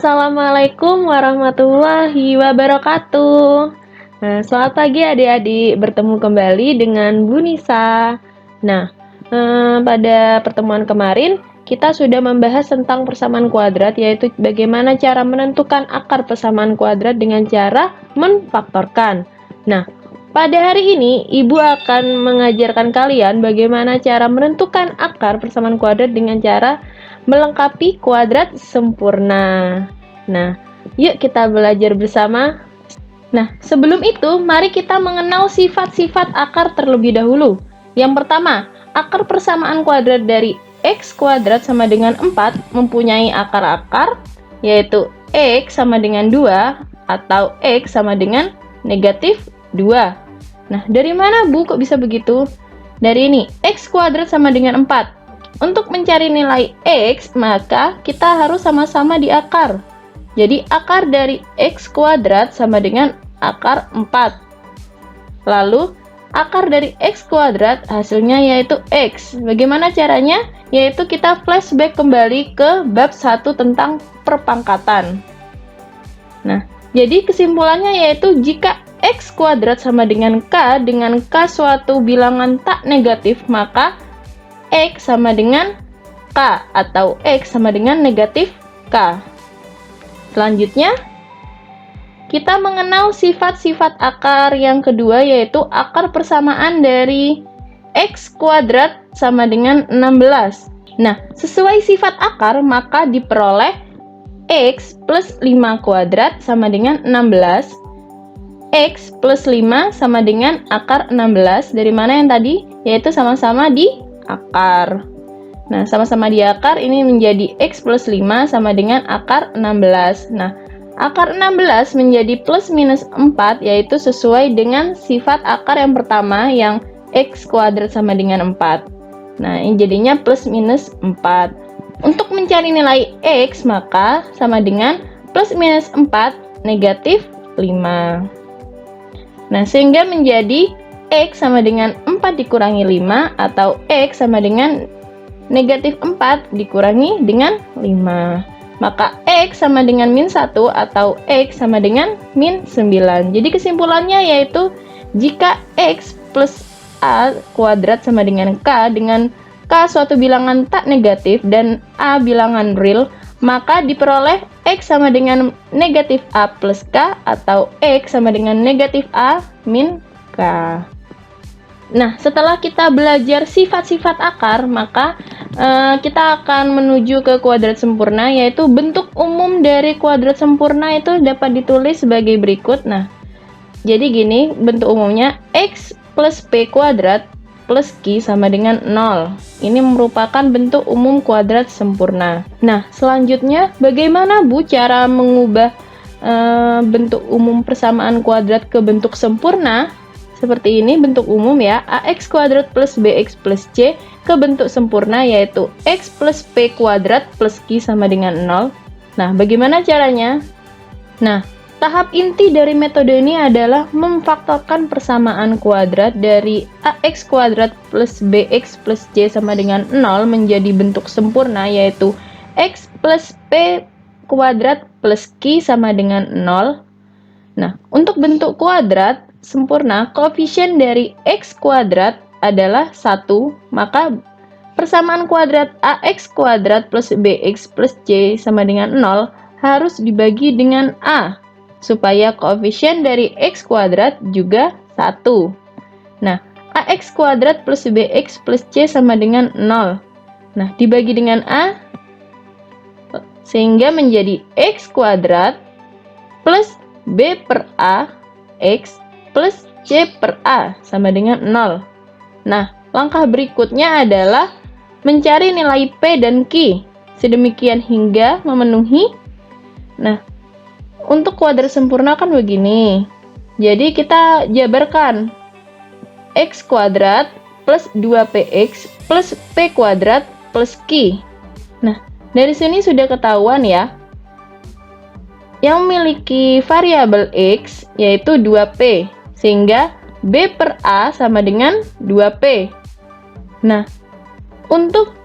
Assalamualaikum warahmatullahi wabarakatuh. Selamat pagi adik-adik, bertemu kembali dengan Bu Nisa. Nah, pada pertemuan kemarin kita sudah membahas tentang persamaan kuadrat, yaitu bagaimana cara menentukan akar persamaan kuadrat dengan cara memfaktorkan. Nah, pada hari ini Ibu akan mengajarkan kalian bagaimana cara menentukan akar persamaan kuadrat dengan cara melengkapi kuadrat sempurna. Nah, yuk kita belajar bersama. Nah, sebelum itu, mari kita mengenal sifat-sifat akar terlebih dahulu. Yang pertama, akar persamaan kuadrat dari x kuadrat sama dengan 4 mempunyai akar-akar, yaitu x sama dengan 2 atau x sama dengan negatif 2. Nah, dari mana Bu kok bisa begitu? Dari ini, x kuadrat sama dengan 4. Untuk mencari nilai x, maka kita harus sama-sama di akar. Jadi akar dari x kuadrat sama dengan akar 4. Lalu akar dari x kuadrat hasilnya yaitu x. Bagaimana caranya? Yaitu kita flashback kembali ke bab 1 tentang perpangkatan. Nah, jadi kesimpulannya yaitu jika x kuadrat sama dengan k suatu bilangan tak negatif, maka x sama dengan k atau x sama dengan negatif k. Selanjutnya, kita mengenal sifat-sifat akar yang kedua, yaitu akar persamaan dari x kuadrat sama dengan 16. Nah, sesuai sifat akar, maka diperoleh x plus 5 kuadrat sama dengan 16. X plus 5 sama dengan akar 16. Dari mana yang tadi? Yaitu sama-sama di akar. Nah, sama-sama di akar ini menjadi x plus 5 sama dengan akar 16. Nah, akar 16 menjadi plus minus 4, yaitu sesuai dengan sifat akar yang pertama yang x kuadrat sama dengan 4. Nah, ini jadinya plus minus 4. Untuk mencari nilai x, maka sama dengan plus minus 4 negatif 5. Nah, sehingga menjadi x sama dengan 4 dikurangi 5 atau x sama dengan negatif 4 dikurangi dengan 5. Maka x sama dengan min 1 atau x sama dengan min 9. Jadi kesimpulannya yaitu jika x plus a kuadrat sama dengan k suatu bilangan tak negatif dan a bilangan real, maka diperoleh x sama dengan negatif a plus k atau x sama dengan negatif a min k. Nah, setelah kita belajar sifat-sifat akar, maka kita akan menuju ke kuadrat sempurna, yaitu bentuk umum dari kuadrat sempurna itu dapat ditulis sebagai berikut. Nah, jadi gini bentuk umumnya, x plus p kuadrat plus q sama dengan 0. Ini merupakan bentuk umum kuadrat sempurna. Nah, selanjutnya bagaimana Bu cara mengubah bentuk umum persamaan kuadrat ke bentuk sempurna? Seperti ini bentuk umum ya, ax kuadrat plus bx plus c ke bentuk sempurna yaitu x plus p kuadrat plus q sama dengan 0. Nah, bagaimana caranya? Nah, tahap inti dari metode ini adalah memfaktorkan persamaan kuadrat dari ax kuadrat plus bx plus c sama dengan 0 menjadi bentuk sempurna yaitu x plus p kuadrat plus q sama dengan 0. Nah, untuk bentuk kuadrat sempurna, koefisien dari x kuadrat adalah 1, maka persamaan kuadrat ax kuadrat plus bx plus c sama dengan 0 harus dibagi dengan a, supaya koefisien dari x kuadrat juga 1. Nah, ax kuadrat plus bx plus c sama dengan 0. Nah, dibagi dengan a, sehingga menjadi x kuadrat plus b per a x plus c per a sama dengan 0. Nah, langkah berikutnya adalah mencari nilai p dan q, sedemikian hingga memenuhi. Nah, untuk kuadrat sempurna kan begini. Jadi kita jabarkan x kuadrat plus 2px plus p kuadrat plus q. Nah, dari sini sudah ketahuan ya, yang memiliki variabel x yaitu 2p, sehingga b per a sama dengan 2p. Nah, untuk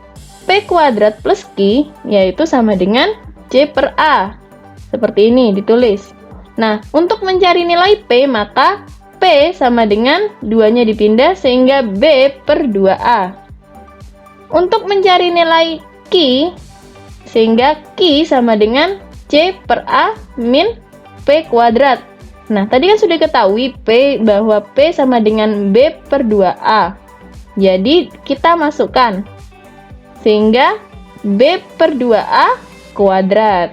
p kuadrat plus q yaitu sama dengan c per a. Seperti ini ditulis. Nah, untuk mencari nilai P, maka P sama dengan 2-nya dipindah sehingga B per 2A. Untuk mencari nilai Q, sehingga Q sama dengan C per A min P kuadrat. Nah, tadi kan sudah ketahui bahwa P sama dengan B per 2A. Jadi, kita masukkan. Sehingga B per 2A kuadrat.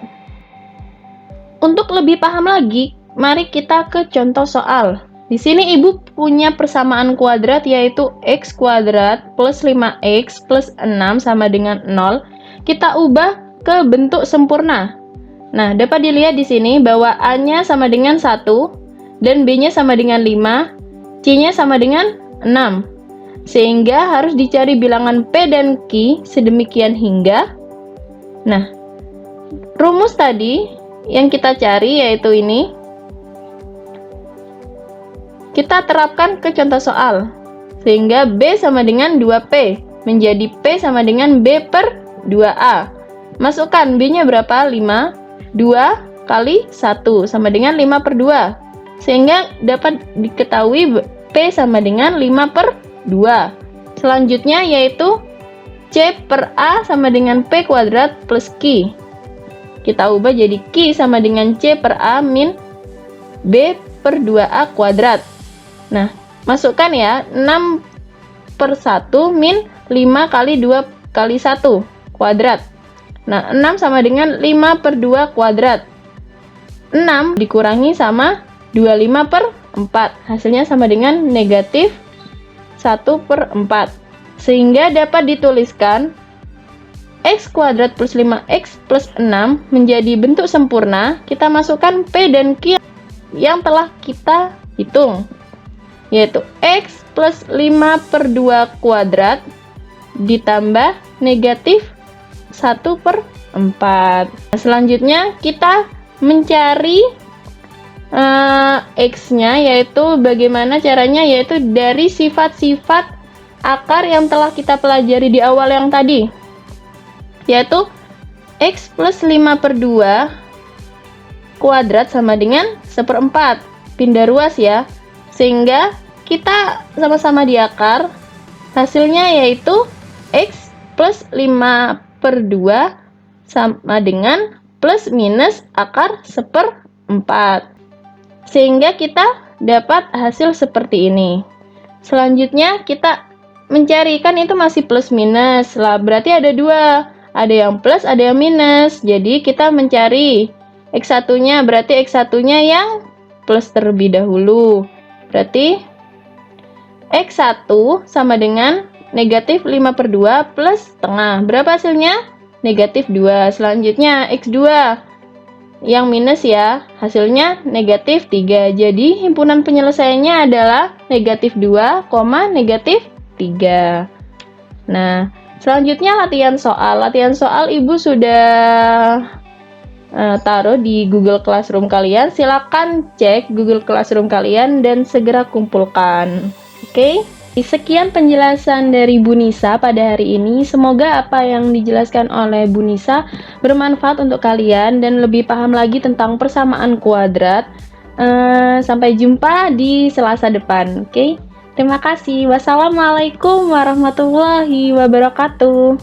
Untuk lebih paham lagi, mari kita ke contoh soal. Di sini Ibu punya persamaan kuadrat yaitu X kuadrat plus 5X plus 6 sama dengan 0. Kita ubah ke bentuk sempurna. Nah, dapat dilihat di sini bahwa A-nya sama dengan 1 dan B-nya sama dengan 5, C-nya sama dengan 6. Sehingga harus dicari bilangan P dan Q sedemikian hingga. Nah, rumus tadi yang kita cari yaitu ini. Kita terapkan ke contoh soal. Sehingga B sama dengan 2P. Menjadi P sama dengan B per 2A. Masukkan B-nya berapa? 5. 2 kali 1 sama dengan 5 per 2. Sehingga dapat diketahui P sama dengan 5 per 2. Selanjutnya yaitu C per A sama dengan P kuadrat plus Q. Kita ubah jadi Q sama dengan C per A min B per 2A kuadrat. Nah, masukkan ya, 6 per 1 min 5 kali 2 kali 1 kuadrat. Nah, 6 sama dengan 5 per 2 kuadrat. 6 dikurangi sama 25 per 4. Hasilnya sama dengan negatif 1 per 4. Sehingga dapat dituliskan X kuadrat plus 5X plus 6 menjadi bentuk sempurna. Kita masukkan P dan Q yang telah kita hitung, yaitu X plus 5 per 2 kuadrat ditambah negatif 1 per 4. Selanjutnya kita mencari X-nya, yaitu bagaimana caranya, yaitu dari sifat-sifat akar yang telah kita pelajari di awal yang tadi, yaitu X plus 5 per 2 kuadrat sama dengan 1/4. Pindah ruas ya, sehingga kita sama-sama di akar. Hasilnya yaitu X plus 5 per 2 sama dengan plus minus akar 1/4. Sehingga kita dapat hasil seperti ini. Selanjutnya kita mencari, kan itu masih plus minus lah, berarti ada dua, ada yang plus ada yang minus. Jadi kita mencari X1 nya, berarti X1 nya yang plus terlebih dahulu. Berarti X1 sama dengan negatif 5 per 2 plus setengah. Berapa hasilnya? Negatif 2. Selanjutnya X2 yang minus ya, hasilnya negatif 3. Jadi himpunan penyelesaiannya adalah negatif 2, negatif 3. Nah, selanjutnya latihan soal. Latihan soal Ibu sudah taruh di Google Classroom kalian. Silakan cek Google Classroom kalian dan segera kumpulkan. Oke? Sekian penjelasan dari Bu Nisa pada hari ini. Semoga apa yang dijelaskan oleh Bu Nisa bermanfaat untuk kalian dan lebih paham lagi tentang persamaan kuadrat. Sampai jumpa di Selasa depan. Oke? Terima kasih. Wassalamualaikum warahmatullahi wabarakatuh.